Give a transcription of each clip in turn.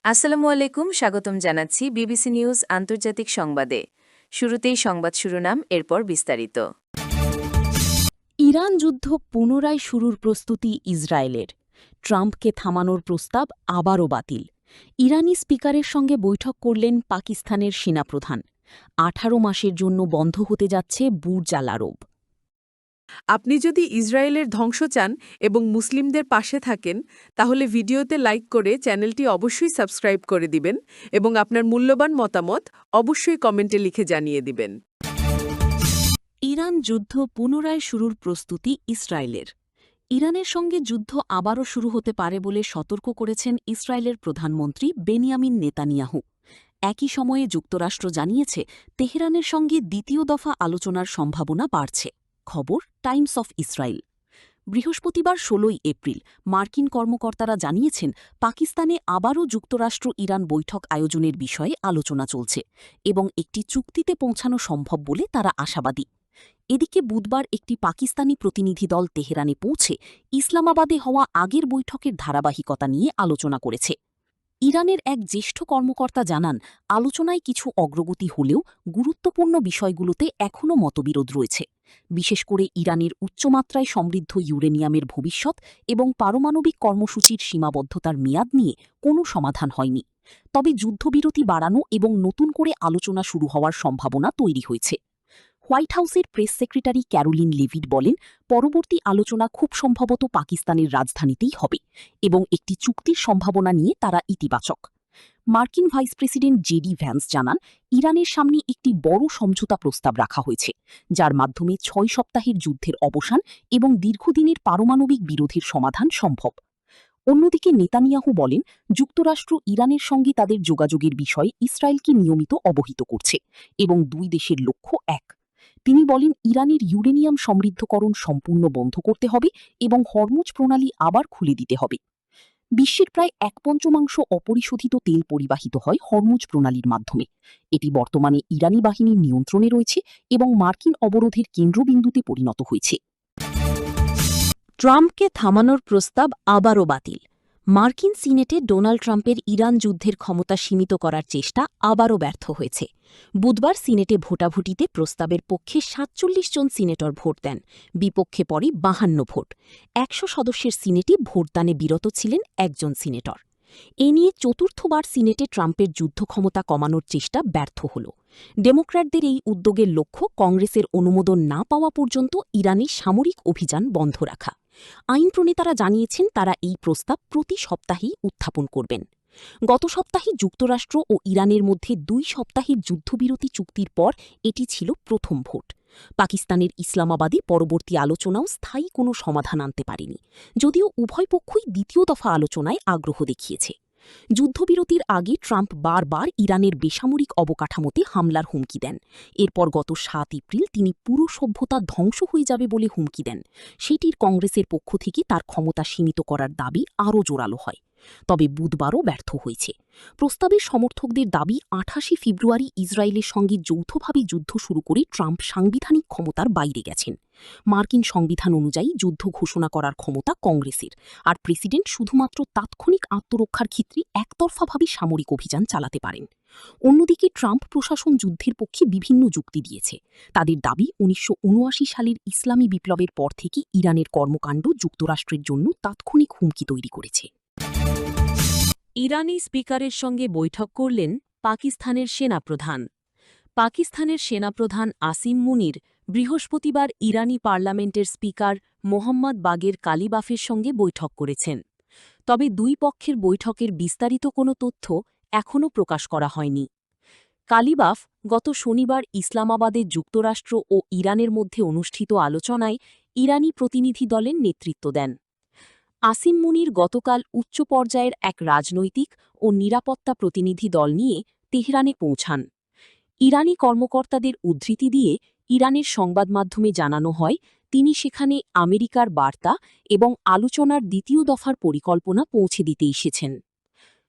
আসসালামু আলাইকুম, স্বাগতম জানাচ্ছি বিবিসি নিউজ আন্তর্জাতিক সংবাদে। শুরুতেই সংবাদ শিরোনাম, এরপর বিস্তারিত। ইরান যুদ্ধ পুনরায় শুরুর প্রস্তুতি ইসরায়েলের। ট্রাম্পকে থামানোর প্রস্তাব আবারও বাতিল। ইরানি স্পিকারের সঙ্গে বৈঠক করলেন পাকিস্তানের সেনাপ্রধান। 18 মাসের জন্য বন্ধ হতে যাচ্ছে বুর্জ আল আরব। আপনি যদি ইসরায়েলের ধ্বংস চান এবং মুসলিমদের পাশে থাকেন, তাহলে ভিডিওতে লাইক করে চ্যানেলটি অবশ্যই সাবস্ক্রাইব করে দিবেন এবং আপনার মূল্যবান মতামত অবশ্যই কমেন্টে লিখে জানিয়ে দিবেন। ইরান যুদ্ধ পুনরায় শুরুর প্রস্তুতি ইসরায়েলের। ইরানের সঙ্গে যুদ্ধ আবারও শুরু হতে পারে বলে সতর্ক করেছেন ইসরায়েলের প্রধানমন্ত্রী বেনিয়ামিন নেতানিয়াহু। একই সময়ে যুক্তরাষ্ট্র জানিয়েছে তেহরানের সঙ্গে দ্বিতীয় দফা আলোচনার সম্ভাবনা বাড়ছে। খবর টাইমস অফ ইসরায়েল। বৃহস্পতিবার ১৬ এপ্রিল মার্কিন কর্মকর্তারা জানিয়েছেন পাকিস্তানে আবারও যুক্তরাষ্ট্র ইরান বৈঠক আয়োজনের বিষয়ে আলোচনা চলছে এবং একটি চুক্তিতে পৌঁছানো সম্ভব বলে তারা আশাবাদী। এদিকে বুধবার একটি পাকিস্তানি প্রতিনিধি দল তেহরানে পৌঁছে ইসলামাবাদে হওয়া আগের বৈঠকের ধারাবাহিকতা নিয়ে আলোচনা করেছে। ইরানের এক জ্যেষ্ঠ কর্মকর্তা জানান, আলোচনায় কিছু অগ্রগতি হলেও গুরুত্বপূর্ণ বিষয়গুলোতে এখনও মতবিরোধ রয়েছে, বিশেষ করে ইরানের উচ্চমাত্রায় সমৃদ্ধ ইউরেনিয়ামের ভবিষ্যৎ এবং পারমাণবিক কর্মসূচির সীমাবদ্ধতার মেয়াদ নিয়ে কোনো সমাধান হয়নি। তবে যুদ্ধবিরতি বাড়ানো এবং নতুন করে আলোচনা শুরু হওয়ার সম্ভাবনা তৈরি হয়েছে। হোয়াইট হাউসের প্রেস সেক্রেটারি ক্যারোলিন লেভিট বলেন, পরবর্তী আলোচনা খুব সম্ভবত পাকিস্তানের রাজধানীতেই হবে এবং একটি চুক্তির সম্ভাবনা নিয়ে তারা ইতিবাচক। মার্কিন ভাইস প্রেসিডেন্ট জেডি ভ্যান্স জানান, ইরানের সামনে একটি বড় সমঝোতা প্রস্তাব রাখা হয়েছে, যার মাধ্যমে ৬ সপ্তাহের যুদ্ধের অবসান এবং দীর্ঘদিনের পারমাণবিক বিরোধের সমাধান সম্ভব। অন্যদিকে নেতানিয়াহু বলেন, যুক্তরাষ্ট্র ইরানের সঙ্গে তাদের যোগাযোগের বিষয়ে ইসরায়েলকে নিয়মিত অবহিত করছে এবং দুই দেশের লক্ষ্য এক। তিনি বলেন, ইরানের ইউরেনিয়াম সমৃদ্ধকরণ সম্পূর্ণ বন্ধ করতে হবে এবং হরমুজ প্রণালী আবার খুলে দিতে হবে। বিশ্বের প্রায় ১/৫ অপরিশোধিত তেল পরিবাহিত হয় হরমুজ প্রণালীর মাধ্যমে। এটি বর্তমানে ইরানি বাহিনীর নিয়ন্ত্রণে রয়েছে এবং মার্কিন অবরোধের কেন্দ্রবিন্দুতে পরিণত হয়েছে। ট্রাম্পকে থামানোর প্রস্তাব আবারও বাতিল। মার্কিন সিনেটে ডোনাল্ড ট্রাম্পের ইরান যুদ্ধের ক্ষমতা সীমিত করার চেষ্টা আবারও ব্যর্থ হয়েছে। বুধবার সিনেটে ভোটাভুটিতে প্রস্তাবের পক্ষে ৪৭ জন সিনেটর ভোট দেন, বিপক্ষে পড়ে ৫২ ভোট। ১০০ সদস্যের সিনেটে ভোটদানে বিরত ছিলেন একজন সিনেটর। এ নিয়ে চতুর্থবার সিনেটে ট্রাম্পের যুদ্ধ ক্ষমতা কমানোর চেষ্টা ব্যর্থ হল। ডেমোক্র্যাটদের এই উদ্যোগের লক্ষ্য কংগ্রেসের অনুমোদন না পাওয়া পর্যন্ত ইরানে সামরিক অভিযান বন্ধ রাখা। আইন প্রণেতারা জানিয়েছেন তারা এই প্রস্তাব প্রতি সপ্তাহেই উত্থাপন করবেন। গত সপ্তাহে যুক্তরাষ্ট্র ও ইরানের মধ্যে ২ সপ্তাহের যুদ্ধবিরতি চুক্তির পর এটি ছিল প্রথম ভোট। পাকিস্তানের ইসলামাবাদে পরবর্তী আলোচনাও স্থায়ী কোনো সমাধান আনতে পারেনি, যদিও উভয় পক্ষই দ্বিতীয় দফা আলোচনায় আগ্রহ দেখিয়েছে। যুদ্ধবিরতির আগে ট্রাম্প বারবার ইরানের বেসামরিক অবকাঠামোতে হামলার হুমকি দেন। এরপর গত ৭ এপ্রিল তিনি পুরো সভ্যতা ধ্বংস হয়ে যাবে বলে হুমকি দেন। সেটির কংগ্রেসের পক্ষ থেকে তার ক্ষমতা সীমিত করার দাবি আরও জোরালো হয়। তবে বুধবারও ব্যর্থ হয়েছে। প্রস্তাবের সমর্থকদের দাবি, ২৮ ফেব্রুয়ারি ইসরায়েলের সঙ্গে যৌথভাবে যুদ্ধ শুরু করে ট্রাম্প সাংবিধানিক ক্ষমতার বাইরে গেছেন। মার্কিন সংবিধান অনুযায়ী যুদ্ধ ঘোষণা করার ক্ষমতা কংগ্রেসের, আর প্রেসিডেন্ট শুধুমাত্র তাৎক্ষণিক আত্মরক্ষার ক্ষেত্রে একতরফাভাবে সামরিক অভিযান চালাতে পারেন। অন্যদিকে ট্রাম্প প্রশাসন যুদ্ধের পক্ষে বিভিন্ন যুক্তি দিয়েছে। তাদের দাবি, ১৯৭৯ সালের ইসলামী বিপ্লবের পর থেকে ইরানের কর্মকাণ্ড যুক্তরাষ্ট্রের জন্য তাৎক্ষণিক হুমকি তৈরি করেছে। ইরানি স্পিকারের সঙ্গে বৈঠক করলেন পাকিস্তানের সেনাপ্রধান। পাকিস্তানের সেনাপ্রধান আসিম মুনির বৃহস্পতিবার ইরানি পার্লামেন্টের স্পিকার মোহাম্মদ বাগের কালিবাফের সঙ্গে বৈঠক করেছেন। তবে দুই পক্ষের বৈঠকের বিস্তারিত কোনো তথ্য এখনও প্রকাশ করা হয়নি। কালিবাফ গত শনিবার ইসলামাবাদে যুক্তরাষ্ট্র ও ইরানের মধ্যে অনুষ্ঠিত আলোচনায় ইরানি প্রতিনিধি দলের নেতৃত্ব দেন। আসিম মুনির গতকাল উচ্চ পর্যায়ের এক রাজনৈতিক ও নিরাপত্তা প্রতিনিধি দল নিয়ে তেহরানে পৌঁছান। ইরানি কর্মকর্তাদের উদ্ধৃতি দিয়ে ইরানের সংবাদমাধ্যমে জানানো হয়, তিনি সেখানে আমেরিকার বার্তা এবং আলোচনার দ্বিতীয় দফার পরিকল্পনা পৌঁছে দিতে এসেছেন।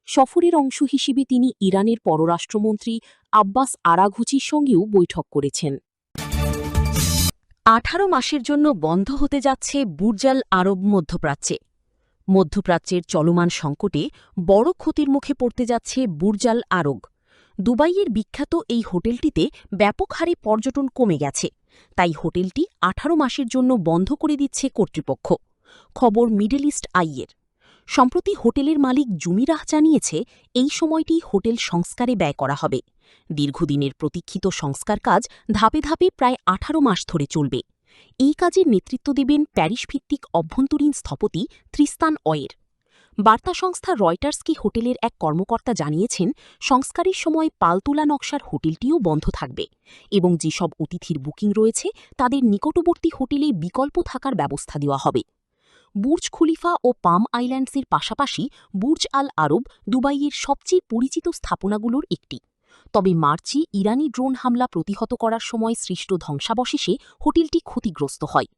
সফরের অংশ হিসেবে তিনি ইরানের পররাষ্ট্রমন্ত্রী আব্বাস আরাঘচির সঙ্গেও বৈঠক করেছেন। 18 মাসের জন্য বন্ধ হতে যাচ্ছে বুর্জ আল আরব মধ্যপ্রাচ্যে। মধ্যপ্রাচ্যের চলমান সংকটে বড় ক্ষতির মুখে পড়তে যাচ্ছে বুর্জ আল আরব। দুবাইয়ের বিখ্যাত এই হোটেলটিতে ব্যাপক হারে পর্যটন কমে গেছে, তাই হোটেলটি 18 মাসের জন্য বন্ধ করে দিচ্ছে কর্তৃপক্ষ। খবর মিডল ইস্ট আইয়ের। সম্প্রতি হোটেলের মালিক জুমিরাহ জানিয়েছে, এই সময়টি হোটেল সংস্কারে ব্যয় করা হবে। দীর্ঘদিনের প্রতীক্ষিত সংস্কার কাজ ধাপে ধাপে প্রায় 18 মাস ধরে চলবে। এই কাজের নেতৃত্ব দেবেন প্যারিসভিত্তিক অভ্যন্তরীণ স্থপতি ত্রিস্তান অয়ের। বার্তা সংস্থা রয়টার্সকে হোটেলের এক কর্মকর্তা জানিয়েছেন, সংস্কারের সময় পালতোলা নকশার হোটেলটিও বন্ধ থাকবে এবং যেসব অতিথির বুকিং রয়েছে তাদের নিকটবর্তী হোটেলে বিকল্প থাকার ব্যবস্থা দেওয়া হবে। বুর্জ খলিফা ও পাম আইল্যান্ডসের পাশাপাশি বুর্জ আল আরব দুবাইয়ের সবচেয়ে পরিচিত স্থাপনাগুলোর একটি। তবে মার্চে ইরানি ড্রোন হামলা প্রতিহত করার সময় সৃষ্ট ধ্বংসাবশেষে হোটেলটি ক্ষতিগ্রস্ত হয়।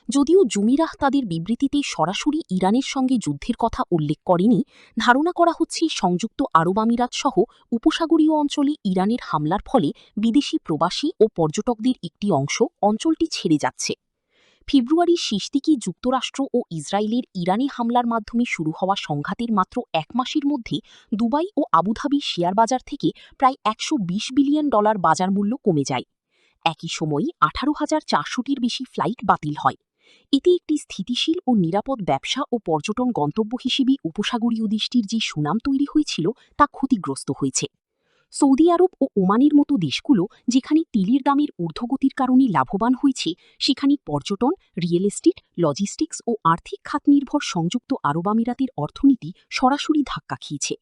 যদিও জুমিরাহ তাদের বিবৃতিতে সরাসরি ইরানের সঙ্গে যুদ্ধের কথা উল্লেখ করেনি, ধারণা করা হচ্ছে সংযুক্ত আরব আমিরাত সহ উপসাগরীয় অঞ্চলে ইরানের হামলার ফলে বিদেশি প্রবাসী ও পর্যটকদের একটি অংশ অঞ্চলটি ছেড়ে যাচ্ছে। ফেব্রুয়ারির শেষ দিকে যুক্তরাষ্ট্র ও ইসরায়েলের ইরানি হামলার মাধ্যমে শুরু হওয়া সংঘাতের মাত্র 1 মাসের মধ্যে দুবাই ও আবুধাবির শেয়ার বাজার থেকে প্রায় $120 বিলিয়ন বাজার মূল্য কমে যায়। একই সময়ে 18,400টির বেশি ফ্লাইট বাতিল হয়। এতে একটি স্থিতিশীল ও নিরাপদ ব্যবসা ও পর্যটন গন্তব্য হিসেবে উপসাগরীয় দেশটির যে সুনাম তৈরি হয়েছিল তা ক্ষতিগ্রস্ত হয়েছে। সৌদি আরব ও ওমানের মতো দেশগুলো যেখানে তেলের দামের ঊর্ধ্বগতির কারণে লাভবান হয়েছে, সেখানে পর্যটন, রিয়েল এস্টেট, লজিস্টিক্স ও আর্থিক খাত নির্ভর সংযুক্ত আরব আমিরাতের অর্থনীতি সরাসরি ধাক্কা খেয়েছে।